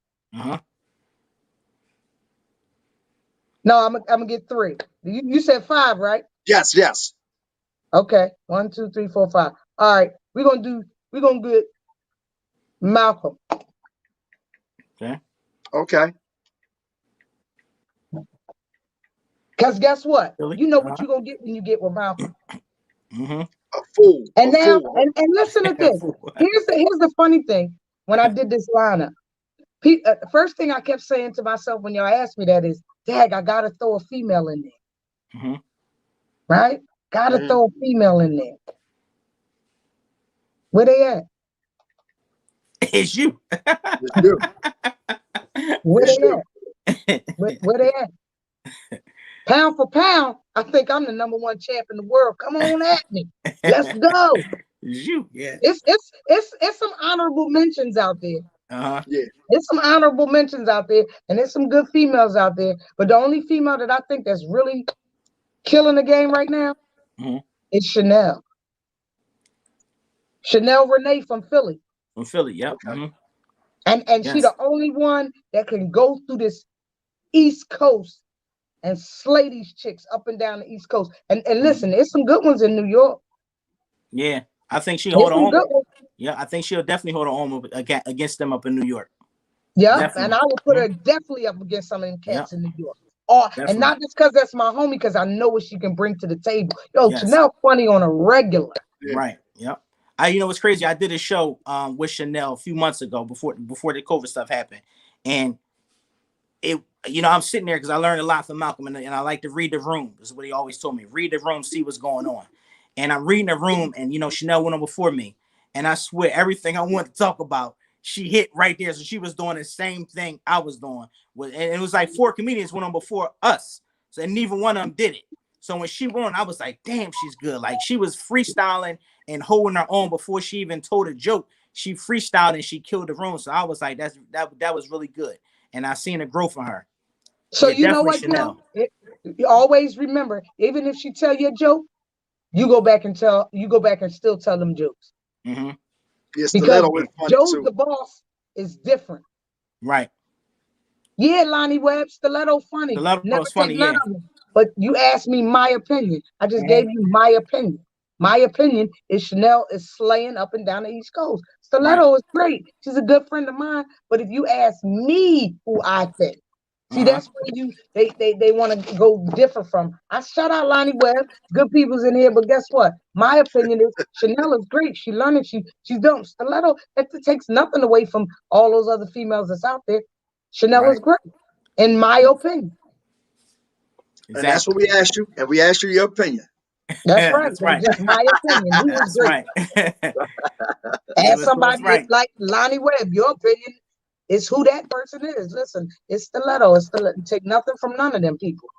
No, I'm gonna get three. You said five, right? Yes. Okay. 1, 2, 3, 4, 5. All right. We're gonna get Malcolm. Okay. Because guess what? Really? You know what you're gonna get when you get with Malcolm. A fool. And listen to this. Here's the funny thing. When I did this lineup, first thing I kept saying to myself when y'all asked me that is, Dag, I gotta throw a female in there. Right? Gotta throw a female in there. Where they at? It's you. It's you. Where they at? Where they at? Pound for pound, I think I'm the #1 champ in the world. Come on at me. Let's go. It's you. Yeah. It's some honorable mentions out there. Yeah. There's some honorable mentions out there, and there's some good females out there. But the only female that I think that's really killing the game right now is Chanel. Chanel Renee from Philly. From Philly, yep. And she's the only one that can go through this East Coast and slay these chicks up and down the East Coast. And listen, there's some good ones in New York. Yeah, I think she'll hold on. Yeah, I think she'll definitely hold on against them up in New York. Yeah, definitely. And I will put her definitely up against some of them cats in New York. and not just because that's my homie, because I know what she can bring to the table. Yo, Yes. Chanel funny on a regular. Right. Yep. You know what's crazy? I did a show with Chanel a few months ago before the COVID stuff happened, and I'm sitting there because I learned a lot from Malcolm, and I like to read the room. This is what he always told me: read the room, see what's going on. And I'm reading the room, and Chanel went on before me, and I swear everything I wanted to talk about, she hit right there. So she was doing the same thing I was doing. And it was like 4 comedians went on before us, so neither one of them did it. So when she won, I was like, damn, she's good. Like, she was freestyling and holding her own before she even told a joke. She freestyled and she killed the room. So I was like, that was really good. And I seen a growth from her. So you know what, Chanel? You always remember, even if she tell you a joke, you go back and still tell them jokes. Mm-hmm. Yes, because Joe the boss is different. Right. Yeah, Lonnie Webb, Stiletto funny. Never funny, none of them. But you asked me my opinion. I just gave you my opinion. My opinion is Chanel is slaying up and down the East Coast. Stiletto is great. She's a good friend of mine. But if you ask me who I think, see, that's where they want to go differ from. I shout out Lonnie Webb. Good people's in here, but guess what? My opinion is Chanel is great. She learning. She's doing Stiletto. It takes nothing away from all those other females that's out there. Chanel is great, in my opinion. Exactly. And that's what we asked you, and we asked you your opinion. That's right. That's right. Just my opinion. He was great. Right. Ask somebody like Lonnie Webb. Your opinion is who that person is. Listen, it's Stiletto. Take nothing from none of them people.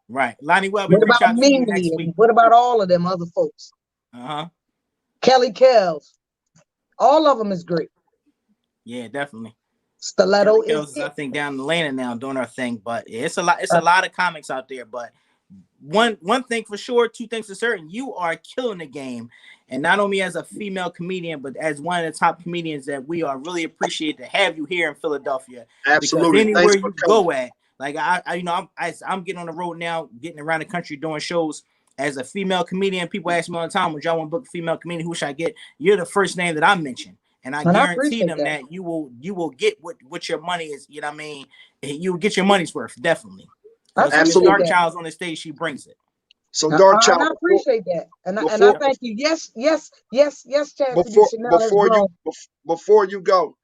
Right. Lonnie Webb. What about me? What about all of them other folks? Kelly Kells. All of them is great. Yeah, definitely. Stiletto is, I think, down in Atlanta now doing her thing, but it's a lot. It's a lot of comics out there. But one thing for sure, 2 things for certain: you are killing the game, and not only as a female comedian, but as one of the top comedians that we are really appreciate to have you here in Philadelphia. Absolutely. Because anywhere you go at, like I'm getting on the road now, getting around the country doing shows. As a female comedian, people ask me all the time, "Would y'all want to book a female comedian? Who should I get?" You're the first name that I mention. And I guarantee them that you will get what your money is. You know what I mean? You will get your money's worth, definitely. Absolutely. Darkchild's on the stage, she brings it. So Darkchild, I appreciate that, and I thank you. Yes, Chad. Before you go,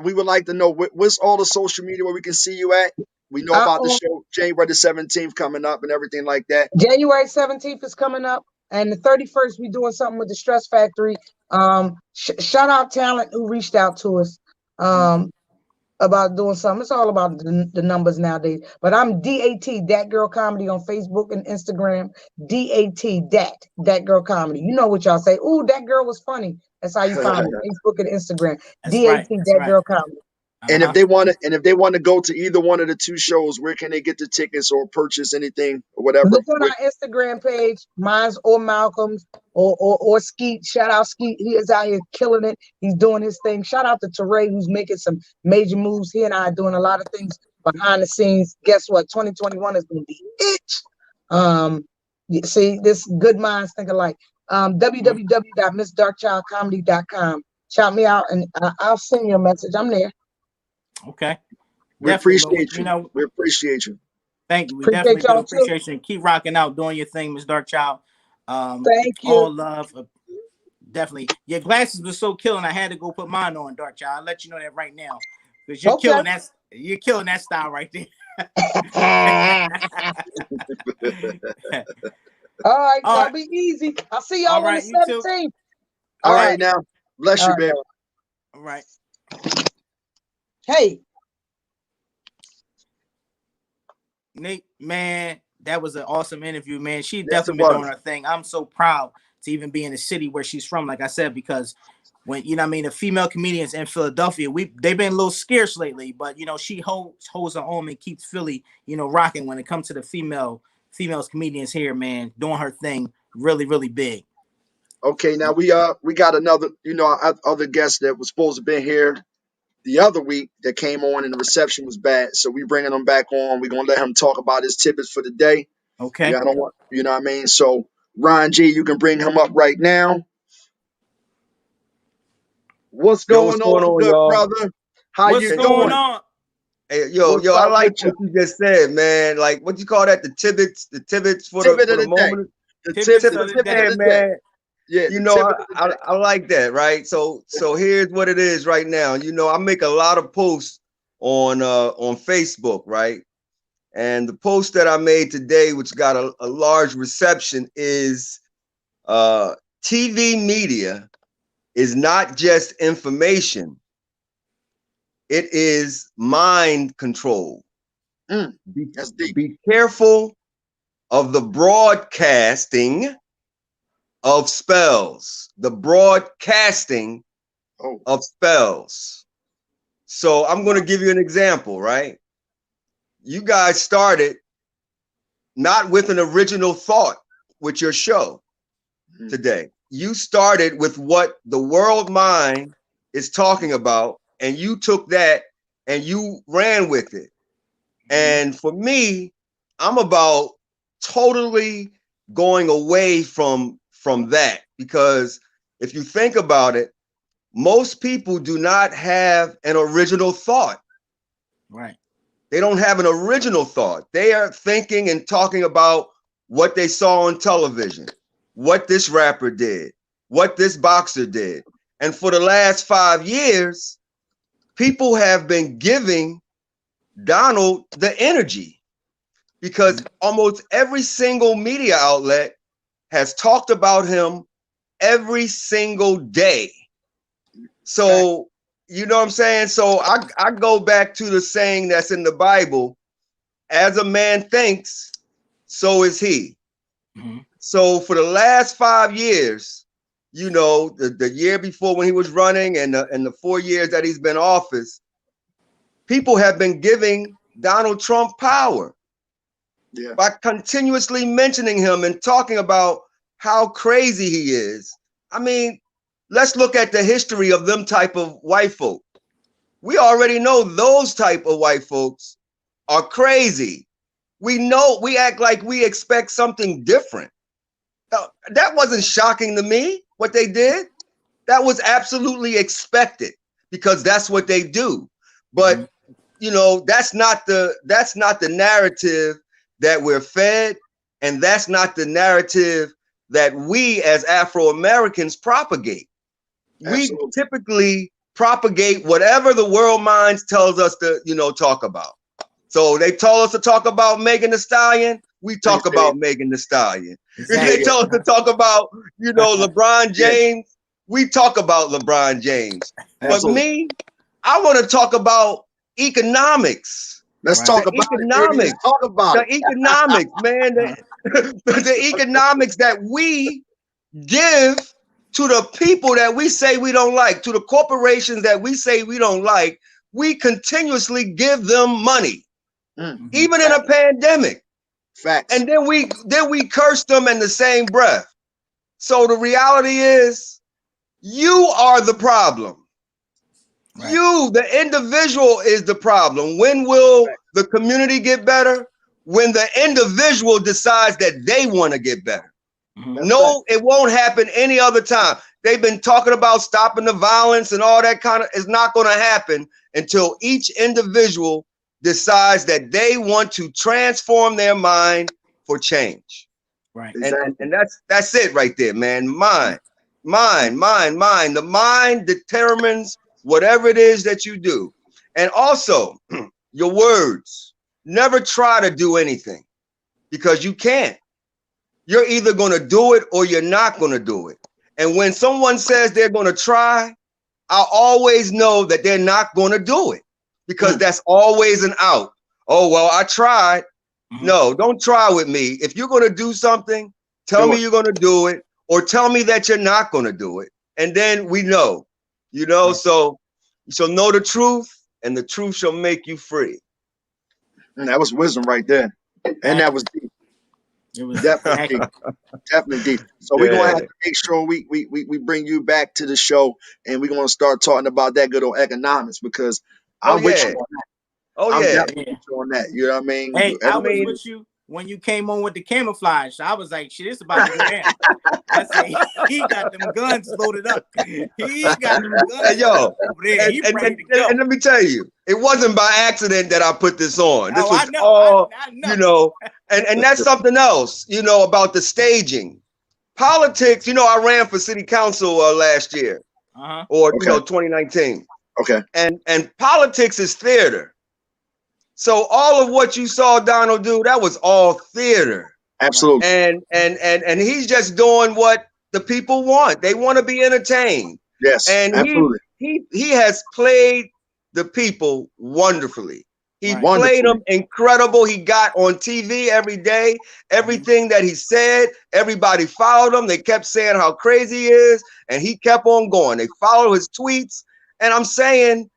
we would like to know what's all the social media where we can see you at. We know about the show January the 17th coming up and everything like that. January 17th is coming up. And the 31st, we're doing something with the Stress Factory. Shout out talent who reached out to us about doing something. It's all about the numbers nowadays. But I'm DAT, Dat Girl Comedy on Facebook and Instagram. DAT, Dat Girl Comedy. You know what y'all say. Ooh, that girl was funny. That's how you find me. Facebook and Instagram. DAT, Dat Girl Comedy. And if they want to go to either one of the 2 shows, where can they get the tickets or purchase anything or whatever? Look on our Instagram page, mine's or Malcolm's or Skeet. Shout out Skeet. He is out here killing it. He's doing his thing. Shout out to Teray, who's making some major moves. He and I are doing a lot of things behind the scenes. Guess what? 2021 is going to be it. See, this good minds think alike. www.missdarkchildcomedy.com. Shout me out and I'll send you a message. I'm there. Okay. We appreciate you. We appreciate you. Thank you. We definitely do appreciate you. And keep rocking out, doing your thing, Miss Darkchild. Thank you. All love. Definitely. Your glasses were so killing. I had to go put mine on, Darkchild. I'll let you know that right now. Because you're killing that. You're killing that style right there. All right, that'll be easy. I'll see y'all on the 17th. All right, now. Bless you, baby. All right. Hey, Nate, man, that was an awesome interview, man. She definitely been doing her thing. I'm so proud to even be in the city where she's from, like I said, because when the female comedians in Philadelphia, they've been a little scarce lately, but she holds her own and keeps Philly, rocking when it comes to the females comedians here, man, doing her thing really, really big. Okay, now we got another, other guest that was supposed to be here the other week that came on and the reception was bad. So we bringing him back on. We're going to let him talk about his tidbits for the day. Okay. I don't want, you know what I mean? So Ron G, you can bring him up right now. What's going on, good y'all? brother? How What's you going doing? on? Hey, We'll yo, I start like with you. what you just said, man. Like, what you call that? The tibbits for Tibet the of the day. moment. The Tidbits tip, of the the tibet day. of Yeah, the day. man. Yeah, You the know, tibet of the day. I like that, right? So here's what it is right now. You know, I make a lot of posts on Facebook, right? And the post that I made today, which got a large reception, is TV media is not just information, it is mind control. That's deep. Be careful of the broadcasting of spells, the broadcasting of spells. So I'm going to give you an example, right? You guys started not with an original thought with your show today. You started with what the world mind is talking about, and you took that and you ran with it. And for me, I'm about totally going away from that, because if you think about it, most people do not have an original thought. Right. They don't have an original thought. They are thinking and talking about what they saw on television, what this rapper did, what this boxer did. And for the last 5 years, people have been giving Donald the energy, because almost every single media outlet has talked about him every single day. So, you know what I'm saying? So I go back to the saying that's in the Bible, as a man thinks, so is he. So for the last 5 years, you know, the year before when he was running and the 4 years that he's been in office, people have been giving Donald Trump power by continuously mentioning him and talking about how crazy he is. I mean, let's look at the history of them type of white folk. We already know those type of white folks are crazy. We know, we act like we expect something different. That wasn't shocking to me, what they did. That was absolutely expected, because that's what they do. But you know, that's not the narrative that we're fed, and that's not the narrative that we as Afro-Americans propagate. We typically propagate whatever the world minds tells us to, you know, talk about. So they told us to talk about Megan Thee Stallion, we talk about Megan Thee Stallion. Exactly. They told us to talk about, you know, LeBron James, we talk about LeBron James. But me, I want to talk about economics. Let's talk about economics. it. Let's talk about the economics, man. The economics that we give to the people that we say we don't like, to the corporations that we say we don't like. We continuously give them money, even in a pandemic. Facts. And then we curse them in the same breath. So the reality is, you are the problem. Right. You, the individual, is the problem. When will the community get better? When the individual decides that they want to get better. No, it won't happen any other time. They've been talking about stopping the violence and all that kind of, it's not going to happen until each individual decides that they want to transform their mind for change. Right. And that's it right there, man. Mind. The mind determines whatever it is that you do. And also your words. Never try to do anything, because you can't. You're either going to do it or you're not going to do it. And when someone says they're going to try, I always know that they're not going to do it, because that's always an out. Oh, well, I tried. No, don't try with me. If you're going to do something, tell me you're going to do it, or tell me that you're not going to do it. And then we know, you know, so you shall know the truth, and the truth shall make you free. And that was wisdom right there. And that was deep. It was definitely deep. Definitely deep. So we're gonna have to make sure we bring you back to the show, and we're gonna start talking about that good old economics, because I'm with you on that. I'm definitely with you on that. You know what I mean? Hey, I was with you. when you came on with the camouflage. So I was like, shit, it's about to go down. I said, he got them guns loaded up. He got them guns Hey, yo, over there. He ready to go. and let me tell you, it wasn't by accident that I put this on. This was I know, all, I know. you know, and that's something else, you know, about the staging. Politics, you know, I ran for city council last year, or, you know, 2019. Okay. And politics is theater. So all of what you saw Donald do, that was all theater. Absolutely. And he's just doing what the people want. They want to be entertained. Yes, and absolutely. he has played the people wonderfully. He Right. played them incredible. He got on TV every day. Everything that he said, everybody followed him. They kept saying how crazy he is, and he kept on going. They followed his tweets, and I'm saying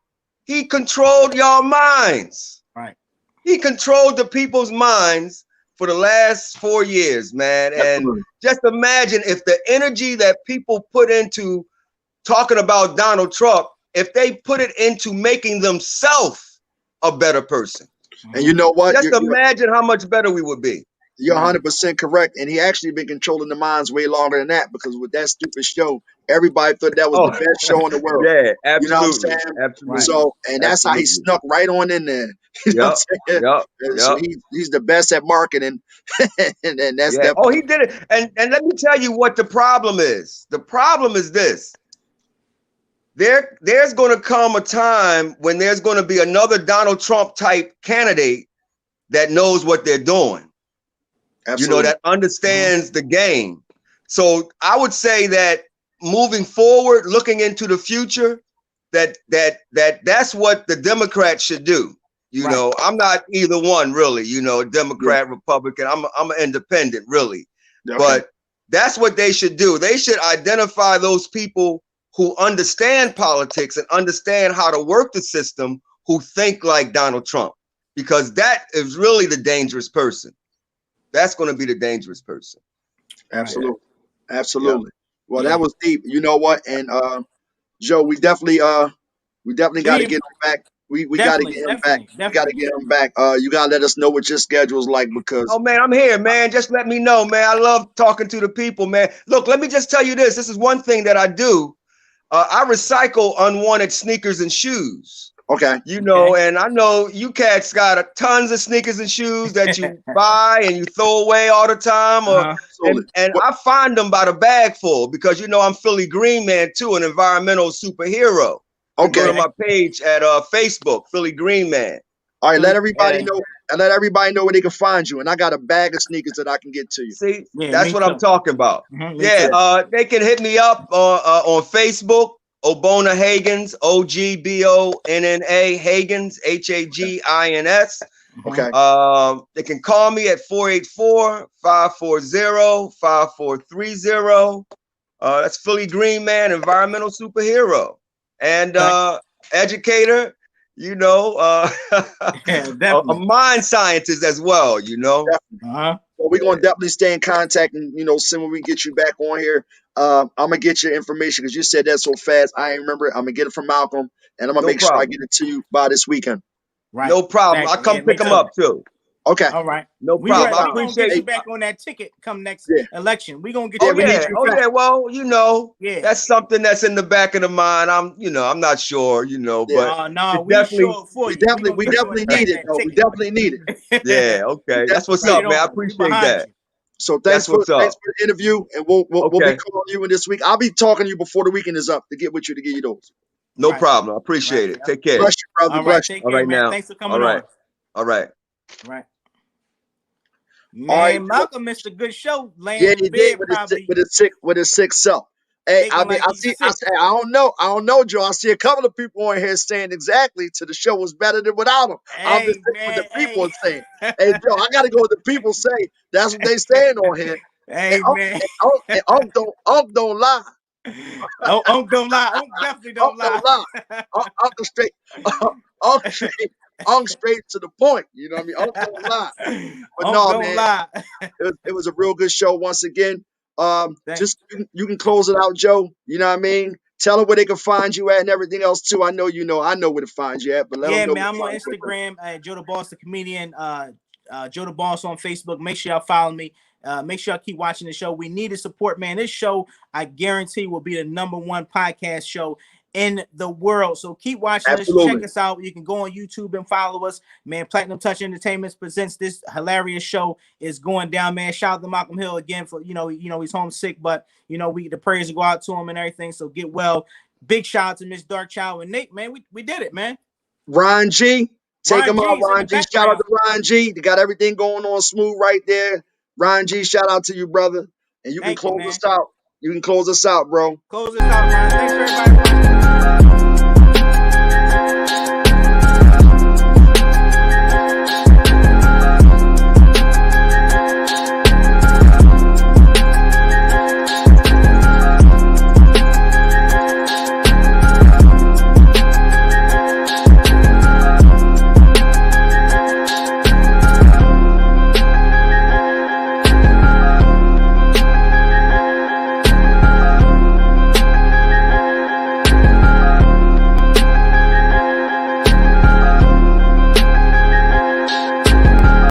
he controlled y'all minds. Right. He controlled the people's minds for the last 4 years, man. Absolutely. And just imagine if the energy that people put into talking about Donald Trump, if they put it into making themselves a better person. And you know what? Just imagine how much better we would be. You're 100% correct. And he actually been controlling the minds way longer than that, because with that stupid show, everybody thought that was the best show in the world. Yeah, absolutely. You know what I'm saying? Absolutely. So, and that's how he snuck right on in there. You know what I'm saying? So he's the best at marketing. and that's that. Oh, he did it. And let me tell you what the problem is. The problem is this. There's going to come a time when there's going to be another Donald Trump type candidate that knows what they're doing. Absolutely. You know, that understands the game. So I would say that moving forward, looking into the future, that's what the Democrats should do. You know, I'm not either one really, you know, Democrat, Republican. I'm an independent really. Okay. But that's what they should do. They should identify those people who understand politics and understand how to work the system, who think like Donald Trump, because that is really the dangerous person. That's going to be the dangerous person. Absolutely. Absolutely. Well, that was deep. You know what? And Joe, we definitely got to get him back. We got to get him back. We got to get him back. You got to let us know what your schedule's like, because oh man, I'm here, man. Just let me know, man. I love talking to the people, man. Look, let me just tell you this. This is one thing that I do. I recycle unwanted sneakers and shoes. Okay. You know, and I know you cats got tons of sneakers and shoes that you buy and you throw away all the time. And I find them by the bag full, because, you know, I'm Philly Green Man too, an environmental superhero. Okay. Go to my page at Facebook, Philly Green Man. All right, let everybody know. And let everybody know where they can find you. And I got a bag of sneakers that I can get to you. See, that's what I'm talking about. They can hit me up on Facebook, Obona Hagins, OGBONNA Hagins, HAGINS. Okay. They can call me at 484-540-5430. That's Philly Green Man, environmental superhero, and educator. You know, a mind scientist as well, you know. Well, we're going to definitely stay in contact, and, you know, soon when we get you back on here, I'm going to get your information, because you said that so fast. I ain't remember it. I'm going to get it from Malcolm, and I'm going to make sure I get it to you by this weekend. Right. No problem. I'll come pick them up too. Okay. All right. No problem. We're going to get you back on that ticket come next election. We're going to get you back. Well, you know, that's something that's in the back of the mind. I'm not sure, you know, but no, we sure for you. We definitely need it, though. We definitely need it. Yeah, okay. That's what's up, man. I appreciate that. So thanks for the interview, and we'll be calling you in this week. I'll be talking to you before the weekend is up to get with you to get you those. No problem. I appreciate it. Take care. Bless you, brother. Bless you. All right, now. Thanks for coming on. All right. Right. Man, Malcolm missed a good show. Laying he in bed did with his sick self. Hey, I don't know, Joe. I see a couple of people on here saying exactly to the show was better than without him. I'm just saying what the people are saying. Hey, Joe, I gotta go with the people say. That's what they saying on here. Hey, man. Unc don't lie. Unc don't lie. Unc definitely don't lie. Unc straight to the point. You know what I mean? Unc don't lie. But no, man. It was a real good show once again. Just you can close it out, Joe. You know what I mean? Tell them where they can find you at and everything else too. I know who to find you at, but let them know. Man, I'm on Instagram, Joe the Boss, the comedian. Joe the Boss on Facebook. Make sure y'all follow me. Make sure y'all keep watching the show. We need the support, man. This show, I guarantee, will be the #1 podcast show in the world. So keep watching Absolutely. us. Check us out. You can go on YouTube and follow us, man. Platinum Touch Entertainment presents this hilarious show. Is going down, man. Shout out to Malcolm Hill again for he's homesick, but the prayers will go out to him and everything. So get well. Big shout out to Miss Darkchild and Nate, man. We did it, man. Ron G, take him out, G's in Ron the G. Shout out to Ron G. They got everything going on smooth right there. Ron G, shout out to you, brother. And you can Thank you, close man. us out. You can close us out, bro. Close this out, man. Thanks for everybody.